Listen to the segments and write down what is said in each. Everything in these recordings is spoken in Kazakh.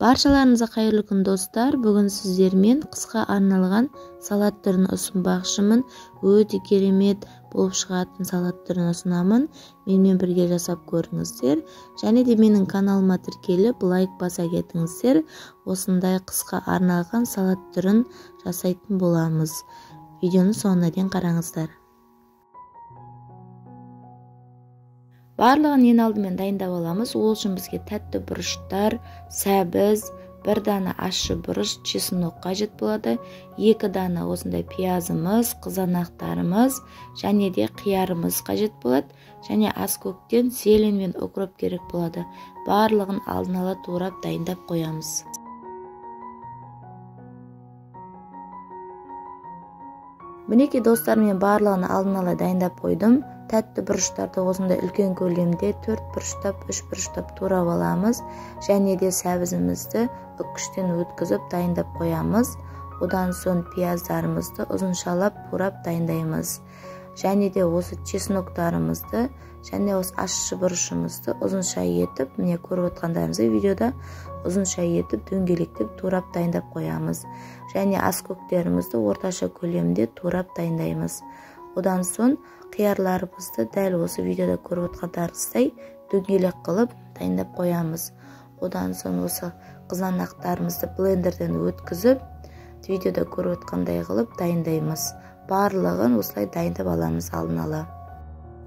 Баршаларыңызға қайырлы күн достар. Бүгін сіздермен қысқа арналған салат түрін ұсынбақшымын. Өте керемет болып шығатын салат түрін ұсынамын. Менімен бірге жасап көріңіздер. Және де менің каналыма тіркеліп лайк баса кетіңіздер. Осындай қысқа арналған салат түрін жасайтын боламыз. Видеоны соңына дейін қараңыздар. Барлығын ең алдымен дайындап аламыз. Ол үшін бізге тәтті бұрыштар, сәбіз, бір дана ащы бұрыш, чеснок қажет болады. 2 дана осындай пиязымыз, қызанақтарымыз және де қиярымыз қажет болады. Және аскөктен зелень мен укроп керек болады. Барлығын алдын ала турап дайындап қоямыз. Мінекей достар, мен барлығын алдын ала дайындап қойдым. Тәтті бұрыштарды осындай үлкен көлемде 4 бұрыштап, 3 бұрыштап турап аламыз. Және де сәбізімізді үккіштен өткізіп дайындап қоямыз. Одан соң пияздарымызды ұзыншалап турап дайындаймыз. Және де осы чесноктарымызды және осы ащы бұрышымызды ұзынша етіп, міне көріп отқандарыңыздай видеода ұзынша етіп дөңгелектеп турап дайындап қоямыз. Және аскөктерімізді орташа көлемде турап дайындаймыз. Одан соң қиярларымызды дәл осы видеода көріп отқандарыңыздай дөңгелек қылып дайындап қоямыз. Одан соң осы қызанақтарымызды блендерден өткізіп, видеода көріп отқандай қылып дайындаймыз. Барлығын осылай дайындап аламыз алдын ала.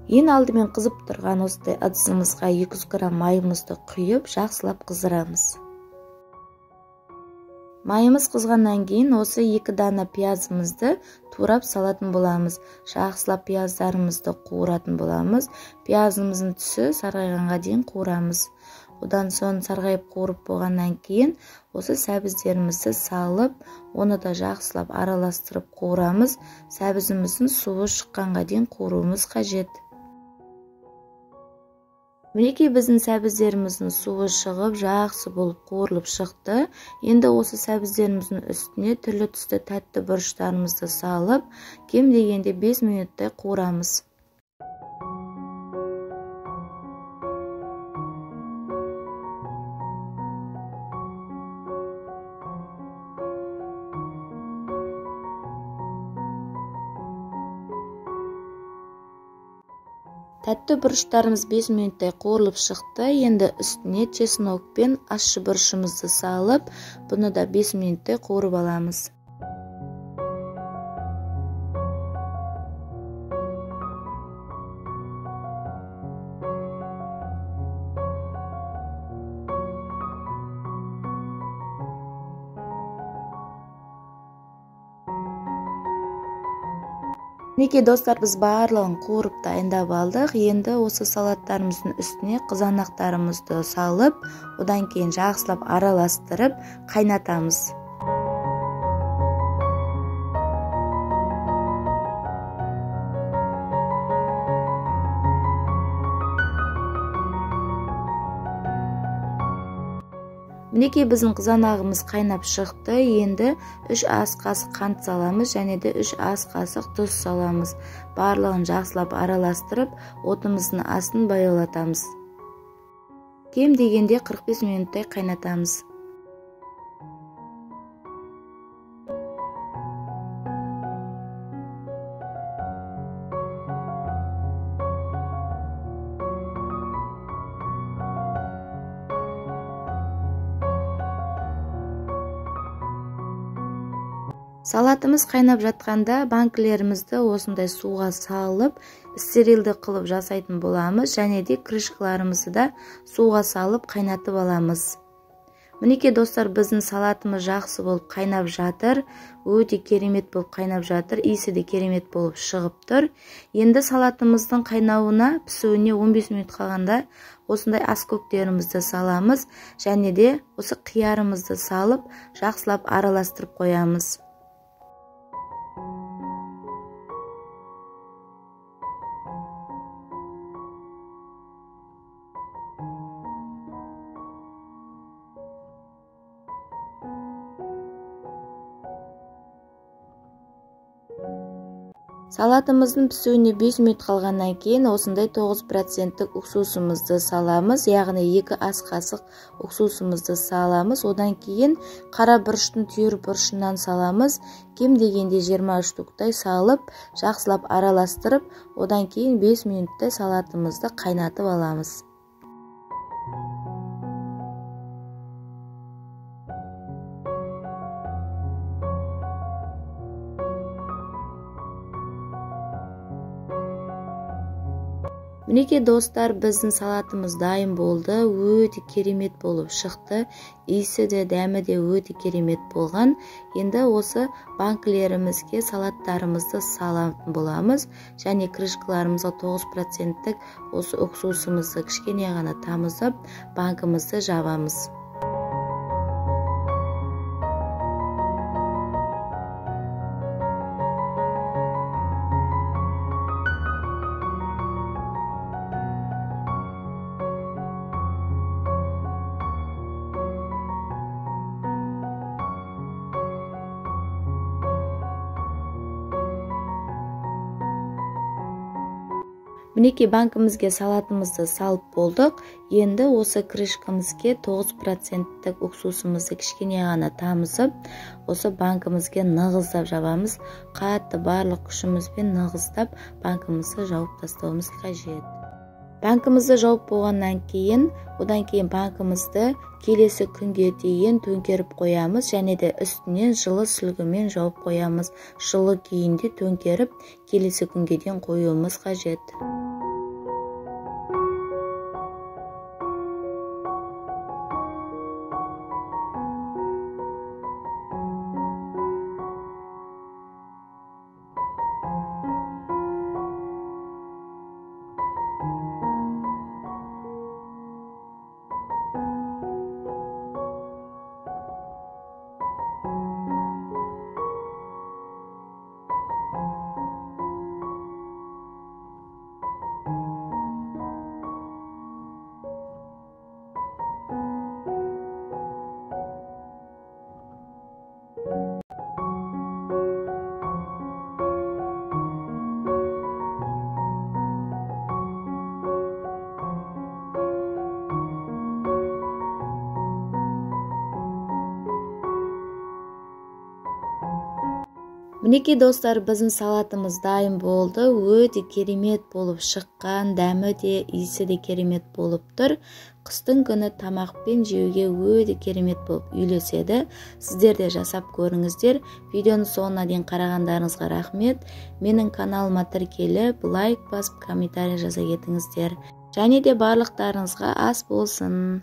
Ең алдымен қызып тұрған осындай ыдысымызға 200 грамм майымызды құйып, жақсылап қыздырамыз. Майымыз қызғаннан кейін осы 2 дана пиязымызды турап салатын боламыз. Жақсылап пияздарымызды қуыратын боламыз. Пиязымыздың түсі сарғайғанға дейін қуырамыз. Одан соң сарғайып қуырып болғаннан кейін осы сәбіздерімізді салып, оны да жақсылап араластырып қуырамыз. Сәбізіміздің суы шыққанға дейін қуыруымыз қажет. Мінекей біздің сәбіздеріміздің суы шығып, жақсы болып қуырылып шықты. Енді осы сәбіздеріміздің үстіне түрлі түсті тәтті бұрыштарымызды салып, кем дегенде 5 минуттай қуырамыз. Тәтті бұрыштарымыз 5 минуттай қуырылып шықты. Енді үстіне чеснок пен ащы бұрышымызды салып, бұны да 5 минуттай қуырып аламыз. Мінекей достар, біз барлығын қуырып дайындап алдық. Енді осы салаттарымыздың үстіне қызанақтарымызды салып, одан кейін жақсылап араластырып қайнатамыз. Мінекей біздің қызанағымыз қайнап шықты. Енді 3 ас қасық қант саламыз және де 3 ас қасық тұз саламыз. Барлығын жақсылап араластырып, отымыздың астын баяулатамыз. Кем дегенде 45 минуттай қайнатамыз. Салатымыз қайнап жатқанда банкілерімізді осындай суға салып, стерилді қылып жасайтын боламыз. Және де крышкаларымызды да суға салып қайнатып аламыз. Мінекей достар, біздің салатымыз жақсы болып қайнап жатыр. Өте керемет болып қайнап жатыр. Иісі де керемет болып шығып тұр. Енді салатымыздың қайнауына, пісуіне 15 минут қалғанда осындай аскөктерімізді саламыз. Және де осы қиярымызды салып, жақсылап араластырып қоямыз. Салатымыздың пісуіне 5 минут қалғаннан кейін осындай 9% уксусымызды саламыз, яғни 2 ас қасық уксусымызды саламыз. Одан кейін қара бұрыштың түйір бұрышынан саламыз. Кем дегенде 23 штуктай салып, жақсылап араластырып, одан кейін 5 минуттай салатымызды қайнатып аламыз. Мінекей достар, біздің салатымыз дайын болды. Өте керемет болып шықты. Иісі де, дәмі де өте керемет болған. Енді осы банкілерімізге салаттарымызды салатын боламыз. Және крышкаларымызға 9%-тік осы уксусымызды кішкене ғана тамызып, банкымызды жабамыз. Мінекей банкімізге салатымызды салып болдық. Енді осы крышкамызге 9%-тік уксусымызды кішкене ғана тамызып, осы банкімізге нығыздап жабамыз. Қатты барлық күшімізбен нығыздап банкімізді жауып тастауымыз қажет. Банкімізді жауып болғаннан кейін, одан кейін банкімізді келесі күнге дейін төңкеріп қоямыз, және де үстінен жылы сүлгімен жауып қоямыз. Жылы күйінде төңкеріп, келесі күнге дейін қоюымыз қажет. Мінекей достар, біздің салатымыз дайын болды. Өте керемет болып шыққан, дәмі де, иісі де керемет болып тұр. Қыстың күні тамақпен жеуге өте керемет болып үйлеседі. Сіздер де жасап көріңіздер. Видеоны соңына дейін қарағандарыңызға рахмет. Менің каналыма тіркеліп, лайк басып, комментарий жаза кетіңіздер. Және де барлықтарыңызға ас болсын.